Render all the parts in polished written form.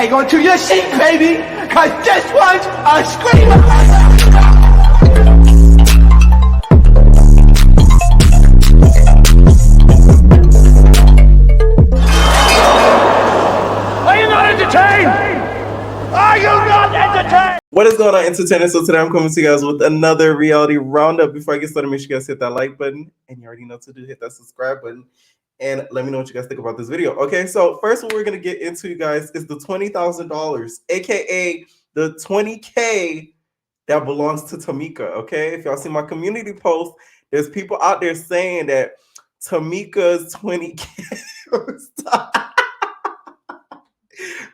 hang on to your seat, baby, cause this one's a screamer. Are you not entertained? Are you not entertained? What is going on, entertainers? So today I'm coming to you guys with another reality roundup. Before I get started, make sure you guys hit that like button, and you already know what to do. Hit that subscribe button, and let me know what you guys think about this video. Okay, so first what we're gonna get into, you guys, is the $20,000, aka the 20K that belongs to Tamika. Okay, if y'all see my community post, there's people out there saying that Tamika's 20K.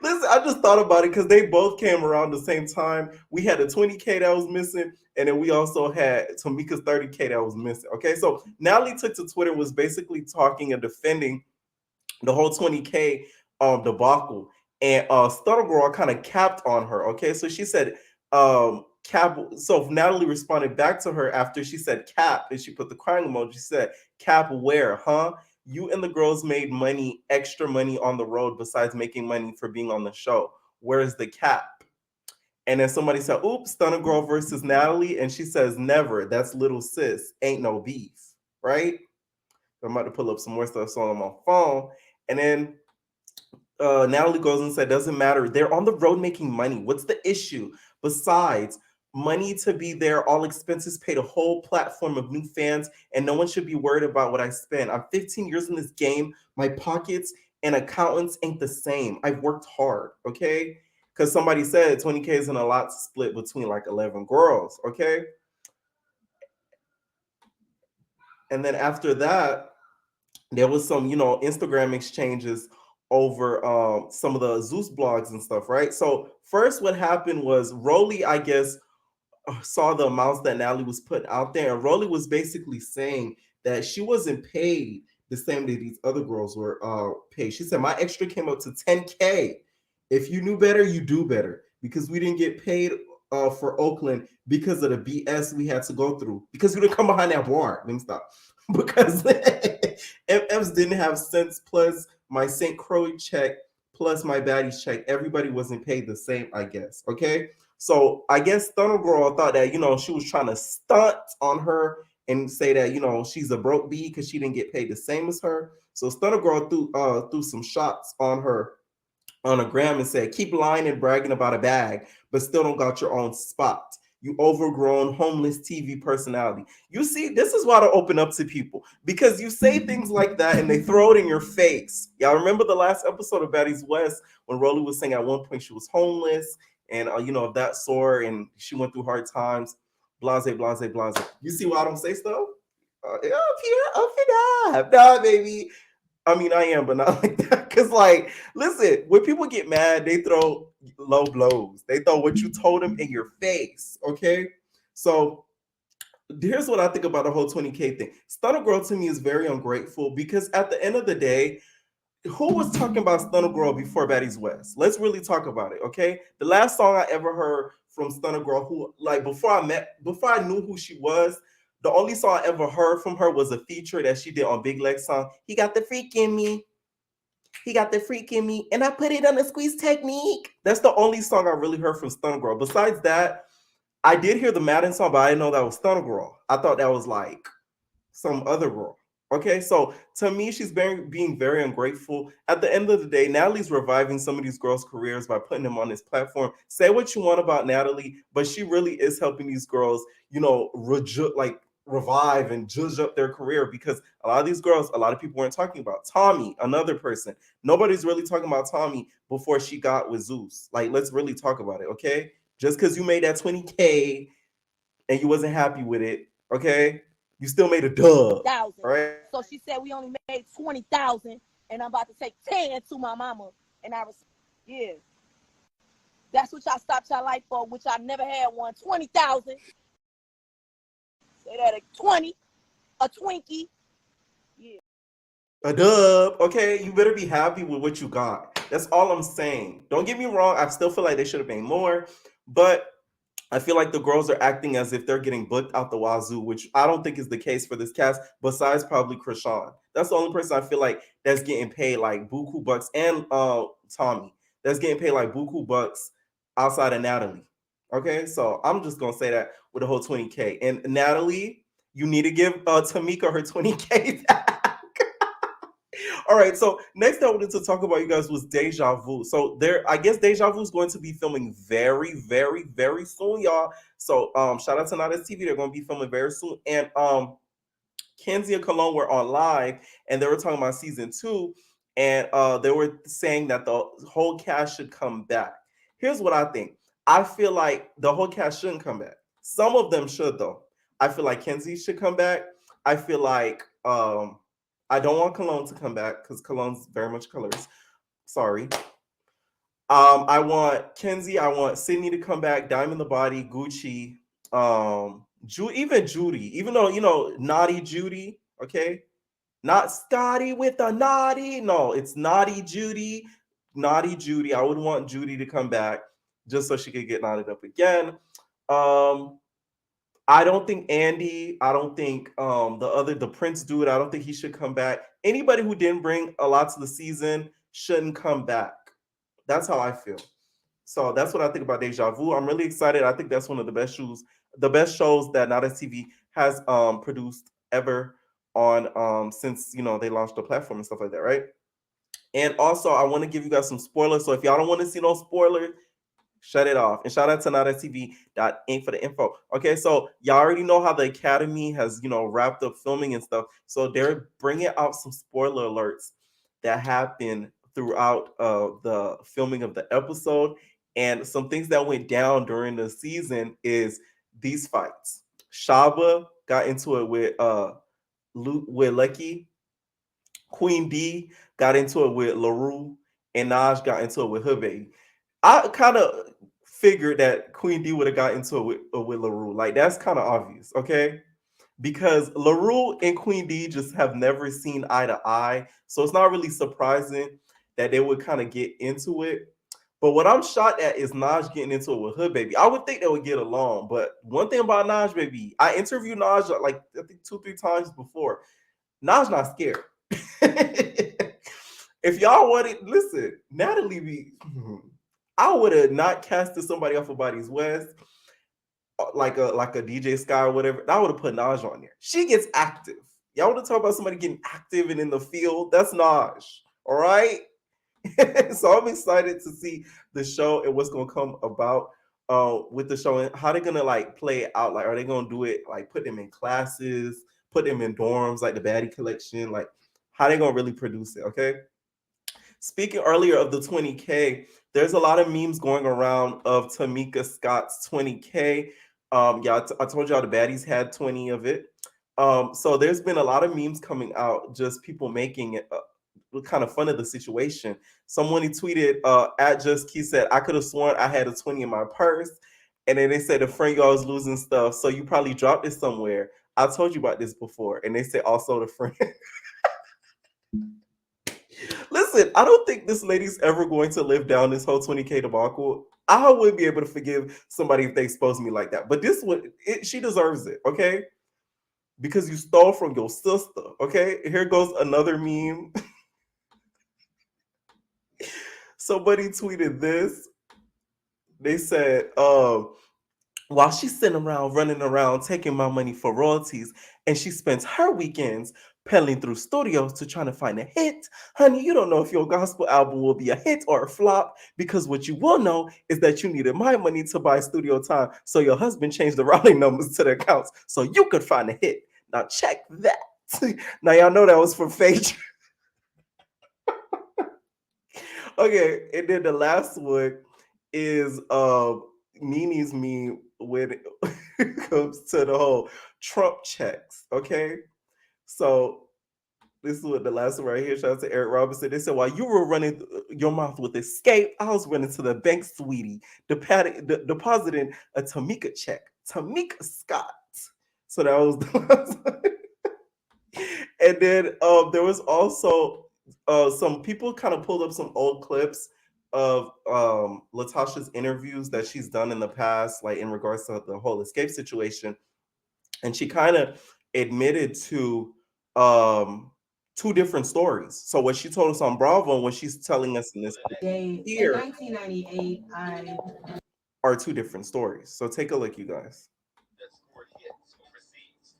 Listen, I just thought about it because they both came around the same time. We had a 20K that was missing, and then we also had Tamika's 30K that was missing. Okay, so Natalie took to Twitter, was basically talking and defending the whole 20K debacle, and Stunna Girl kind of capped on her. Okay, so she said cap. So Natalie responded back to her after she said cap, and she put the crying emoji. She said, cap where, huh? You and the girls made money, extra money on the road besides making money for being on the show. Where's the cap? And then somebody said, oops, Stunna Girl versus Natalie. And she says, never. That's little sis. Ain't no beef. Right? I'm about to pull up some more stuff on my phone. And then Natalie goes and said, doesn't matter. They're on the road making money. What's the issue? Besides, money to be there, all expenses paid, a whole platform of new fans, and no one should be worried about what I spend. I'm 15 years in this game. My pockets and accountants ain't the same. I've worked hard, okay? Because somebody said 20K isn't a lot to split between like 11 girls, okay? And then after that, there was some, Instagram exchanges over some of the Zeus blogs and stuff, right? So first what happened was Rolly, I guess, saw the amounts that Natalie was putting out there, and Rolly was basically saying that she wasn't paid the same that these other girls were paid. She said, my extra came up to 10K. If you knew better, you do better, because we didn't get paid for Oakland because of the BS we had to go through, because we didn't come behind that bar. Let me stop. Because MFs didn't have cents, plus my St. Croix check, plus my baddie's check. Everybody wasn't paid the same, I guess. Okay. So I guess Stunna Girl thought that, she was trying to stunt on her and say that, she's a broke bee because she didn't get paid the same as her. So Stunna Girl threw some shots on her on a gram and said, keep lying and bragging about a bag, but still don't got your own spot. You overgrown homeless TV personality. You see, this is why to open up to people, because you say things like that and they throw it in your face. Y'all remember the last episode of Baddies West when Rolly was saying at one point she was homeless and of that sort, and she went through hard times. Blase, blase, blase. You see why I don't say stuff? Nah, baby. I mean, I am, but not like that. Because, listen, when people get mad, they throw low blows. They throw what you told them in your face, okay? So here's what I think about the whole 20K thing. Stunna Girl to me is very ungrateful, because at the end of the day, who was talking about Stunna Girl before Baddies West? Let's really talk about it, okay? The last song I ever heard from Stunna Girl, who, before I knew who she was, the only song I ever heard from her was a feature that she did on Big Leg's song. He got the freak in me. He got the freak in me. And I put it on the squeeze technique. That's the only song I really heard from Stunna Girl. Besides that, I did hear the Madden song, but I didn't know that was Stunna Girl. I thought that was like some other girl. Okay, so to me, she's being very ungrateful. At the end of the day, Natalie's reviving some of these girls' careers by putting them on this platform. Say what you want about Natalie, but she really is helping these girls, revive and judge up their career, because a lot of these girls, a lot of people weren't talking about. Tommy, another person. Nobody's really talking about Tommy before she got with Zeus. Let's really talk about it, okay? Just because you made that 20K and you wasn't happy with it, okay? You still made a dub. Right? So she said we only made 20,000, and I'm about to take 10 to my mama. And I was, yeah. That's what y'all stopped y'all life for, which I never had one. 20,000. Say that a 20, a Twinkie. Yeah. A dub. Okay, you better be happy with what you got. That's all I'm saying. Don't get me wrong. I still feel like they should have made more, but I feel like the girls are acting as if they're getting booked out the wazoo, which I don't think is the case for this cast, besides probably Krishan. That's the only person I feel like that's getting paid like buku bucks, and Tommy. that's getting paid like buku bucks outside of Natalie. Okay, so I'm just gonna say that with the whole 20K. And Natalie, you need to give Tamika her 20K back. All right, so next I wanted to talk about you guys was Deja Vu. So I guess Deja Vu is going to be filming very, very, very soon, y'all. So shout out to Natalie TV. They're going to be filming very soon. And Kenzie and Cologne were on live and they were talking about season 2, and they were saying that the whole cast should come back. Here's what I think. I feel like the whole cast shouldn't come back. Some of them should though. I feel like Kenzie should come back. I feel like I don't want Cologne to come back because Cologne's very much colors. Sorry. I want Kenzie. I want Sydney to come back. Diamond the Body, Gucci, even Judy. Even though naughty Judy. Okay, not Scotty with the naughty. No, it's naughty Judy. Naughty Judy. I would want Judy to come back just so she could get knotted up again. I don't think Andy, I don't think the Prince dude, I don't think he should come back. Anybody who didn't bring a lot to the season shouldn't come back. That's how I feel. So that's what I think about Deja Vu. I'm really excited. I think that's one of the best shows that Nada TV has produced ever on since they launched the platform and stuff like that, right? And also I want to give you guys some spoilers. So if y'all don't want to see no spoilers, shut it off. And shout out to NadaTV.inc for the info. Okay, so y'all already know how the Academy has, wrapped up filming and stuff. So they're bringing out some spoiler alerts that happen throughout the filming of the episode. And some things that went down during the season is these fights. Shaba got into it with Lucky. Queen D got into it with LaRue. And Naj got into it with her baby. I kind of figured that Queen D would have got into it with LaRue. Like, that's kind of obvious, okay? Because LaRue and Queen D just have never seen eye to eye. So it's not really surprising that they would kind of get into it. But what I'm shocked at is Naj getting into it with her baby. I would think they would get along. But one thing about Naj, baby, I interviewed Naj like I think 2-3 times before. Naj not scared. If y'all wanted, listen, Natalie I would have not casted somebody off of Bodies West, like a DJ Sky or whatever. I would have put Naj on there. She gets active. Y'all want to talk about somebody getting active and in the field? That's Naj. All right. So I'm excited to see the show and what's gonna come about with the show and how they're gonna like play it out. Like, are they gonna do it like put them in classes, put them in dorms, like the Baddie Collection? Like, how they gonna really produce it? Okay. Speaking earlier of the 20K, there's a lot of memes going around of Tamika Scott's 20K. I told y'all the baddies had 20 of it. So there's been a lot of memes coming out, just people making it kind of fun of the situation. Someone tweeted at Just Key said, I could have sworn I had a 20 in my purse. And then they said a friend y'all was losing stuff, so you probably dropped it somewhere. I told you about this before. And they said also the friend. Listen, I don't think this lady's ever going to live down this whole 20K debacle. I wouldn't be able to forgive somebody if they expose me like that. But this one, she deserves it, okay? Because you stole from your sister, okay? Here goes another meme. Somebody tweeted this. They said, while she's sitting around, running around, taking my money for royalties, and she spends her weekends peddling through studios to trying to find a hit. Honey, you don't know if your gospel album will be a hit or a flop, because what you will know is that you needed my money to buy studio time, so your husband changed the routing numbers to the accounts so you could find a hit. Now check that. Now y'all know that was for Phaedra. Okay, and then the last one is Nini's meme when it comes to the whole Trump checks. Okay, so this is what the last one right here. Shout out to Eric Robinson. They said, while you were running your mouth with escape, I was running to the bank, sweetie, depositing a Tamika check. Tamika Scott. So that was the last one. And then there was also some people kind of pulled up some old clips of Latasha's interviews that she's done in the past, like in regards to the whole escape situation. And she kind of admitted to two different stories. So what she told us on Bravo and what she's telling us in this Day here in 1998, I are two different stories. So take a look, you guys. That scored hits overseas.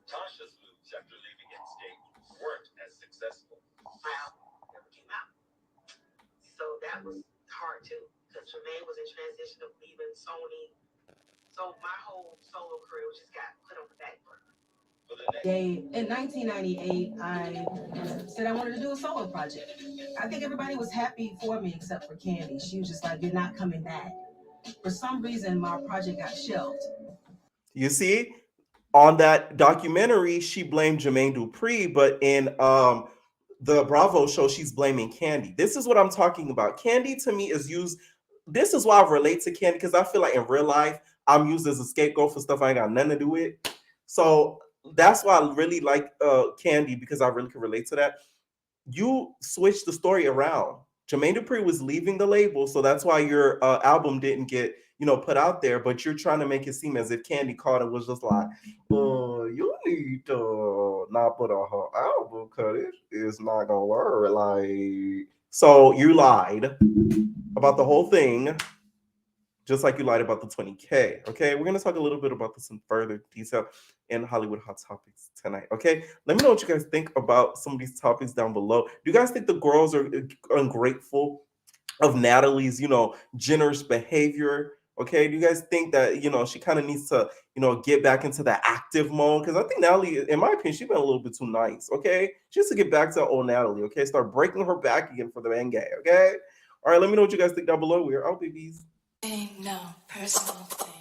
Tasha's moves after leaving in state weren't as successful. My album never came out. So that was hard too, because Jermaine was in transition of leaving Sony. So my whole solo career just got put on the back burner. day in 1998, I said I wanted to do a solo project. I think everybody was happy for me except for Candy. She was just like, "You're not coming back." For some reason, my project got shelved. You see, on that documentary, she blamed Jermaine Dupri, but in the Bravo show, she's blaming Candy. This is what I'm talking about. Candy to me is used. This is why I relate to Candy, because I feel like in real life, I'm used as a scapegoat for stuff I ain't got nothing to do with. So that's why I really like Candy, because I really can relate to that. You switched the story around. Jermaine Dupri was leaving the label, so that's why your album didn't get put out there. But you're trying to make it seem as if Candy called and was just like, you need to not put on her album because it's not gonna work. Like, so you lied about the whole thing, just like you lied about the 20K. Okay, we're gonna talk a little bit about this in further detail in Hollywood Hot Topics tonight. Okay, let me know what you guys think about some of these topics down below. Do you guys think the girls are ungrateful of Natalie's, generous behavior? Okay, do you guys think that she kind of needs to, get back into that active mode? Because I think Natalie, in my opinion, she's been a little bit too nice. Okay, she has to get back to old Natalie. Okay, start breaking her back again for the man gay. Okay, all right, let me know what you guys think down below. We're out, babies. Ain't no personal thing.